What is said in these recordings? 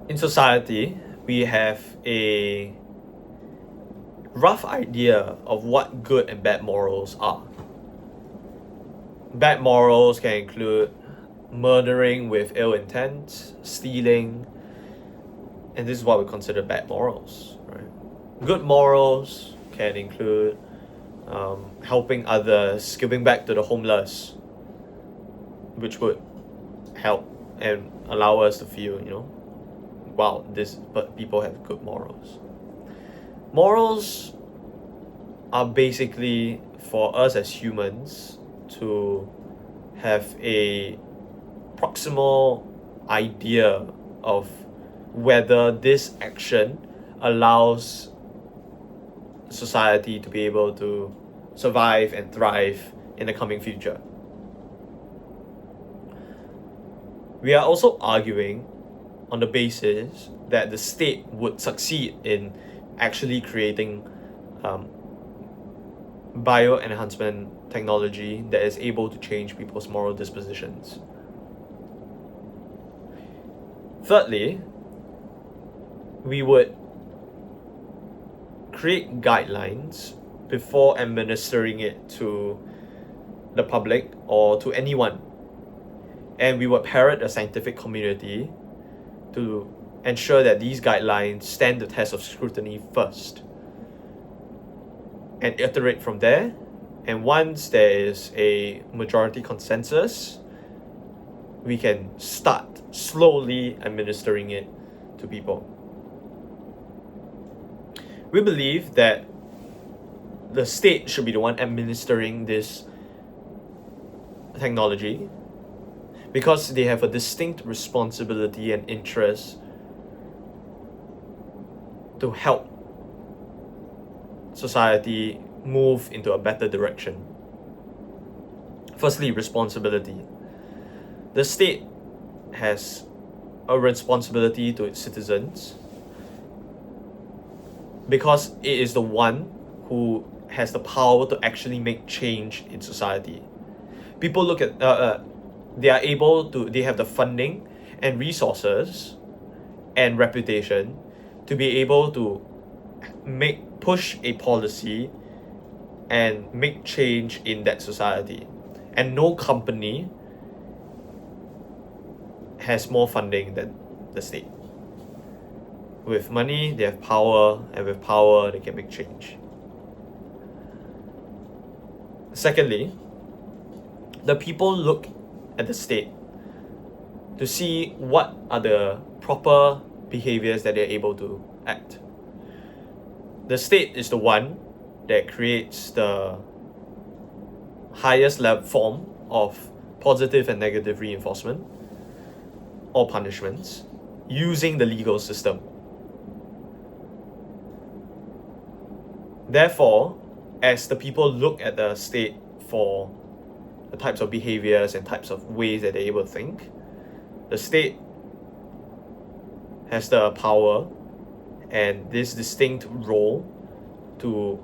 In society, we have a rough idea of what good and bad morals are. Bad morals can include murdering with ill intent, stealing, and this is what we consider bad morals, right? Good morals can include helping others, giving back to the homeless, which would help and allow us to feel, wow, but people have good morals. Morals are basically for us as humans to have a proximal idea of whether this action allows society to be able to survive and thrive in the coming future. We are also arguing on the basis that the state would succeed in actually creating bioenhancement technology that is able to change people's moral dispositions. Thirdly, we would create guidelines before administering it to the public or to anyone. And we would parrot the scientific community to ensure that these guidelines stand the test of scrutiny first and iterate from there. And once there is a majority consensus, we can start slowly administering it to people. We believe that the state should be the one administering this technology because they have a distinct responsibility and interest to help society move into a better direction. Firstly, responsibility. The state has a responsibility to its citizens because it is the one who has the power to actually make change in society. People look at they have the funding and resources and reputation to be able to push a policy and make change in that society. And no company has more funding than the state. With money, they have power, and with power, they can make change. Secondly, the people look at the state to see what are the proper behaviors that they're able to act. The state is the one that creates the highest level form of positive and negative reinforcement or punishments using the legal system. Therefore, as the people look at the state for the types of behaviors and types of ways that they're able to think, the state has the power and this distinct role to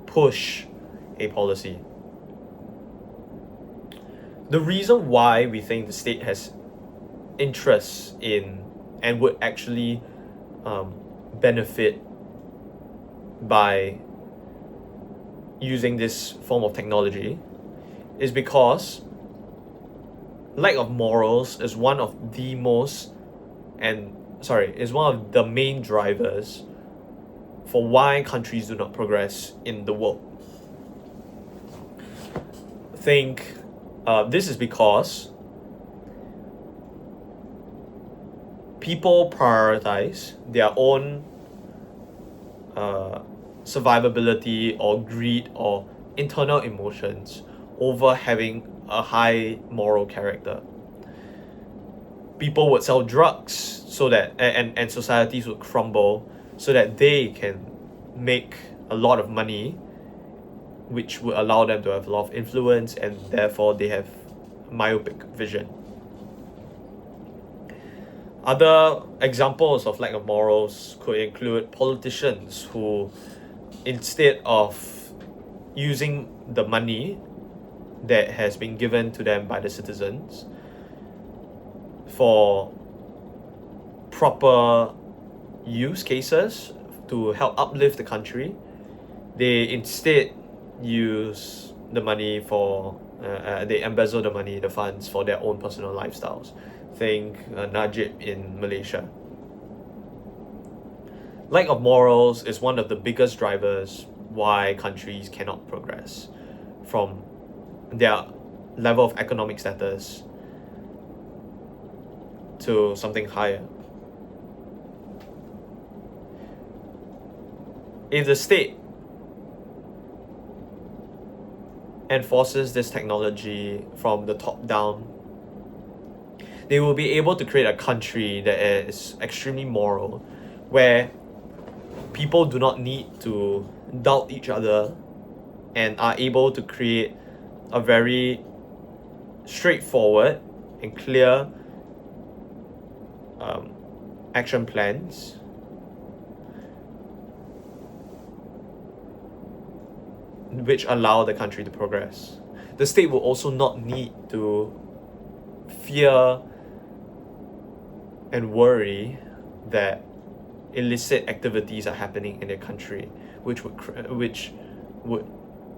push a policy. The reason why we think the state has interests in and would actually benefit by using this form of technology is because lack of morals is one of the main drivers for why countries do not progress in the world. This is because people prioritize their own survivability or greed or internal emotions over having a high moral character. People would sell drugs so that and societies would crumble so that they can make a lot of money, which would allow them to have a lot of influence, and therefore they have myopic vision. Other examples of lack of morals could include politicians who, instead of using the money that has been given to them by the citizens for proper use cases to help uplift the country. They instead use the money for, they embezzle the money, the funds, for their own personal lifestyles. Think Najib in Malaysia. Lack of morals is one of the biggest drivers why countries cannot progress from their level of economic status to something higher. If the state enforces this technology from the top down, they will be able to create a country that is extremely moral, where people do not need to doubt each other and are able to create a very straightforward and clear action plans which allow the country to progress. The state will also not need to fear and worry that illicit activities are happening in their country, which would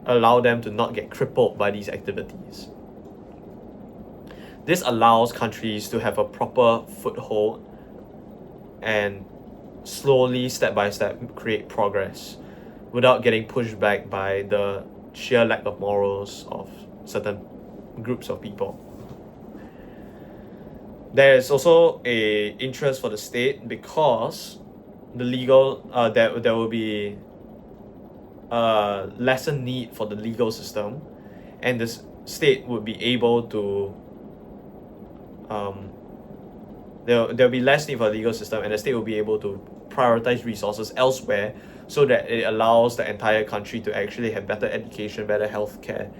allow them to not get crippled by these activities. This allows countries to have a proper foothold and slowly, step by step, create progress without getting pushed back by the sheer lack of morals of certain groups of people. There is also a interest for the state because the legal there will be lesser need for the legal system, and the state would be able to there'll be less need for the legal system, and the state will be able to prioritize resources elsewhere so that it allows the entire country to actually have better education, better healthcare,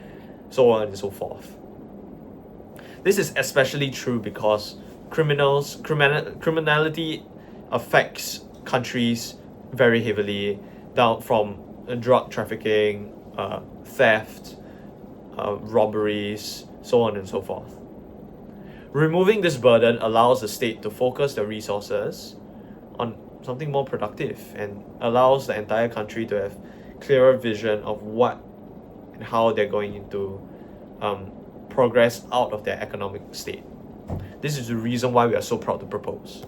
so on and so forth. This is especially true because criminality affects countries very heavily, down from drug trafficking, theft, robberies, so on and so forth. Removing this burden allows the state to focus the resources on something more productive and allows the entire country to have clearer vision of what and how they're going to progress out of their economic state. This is the reason why we are so proud to propose.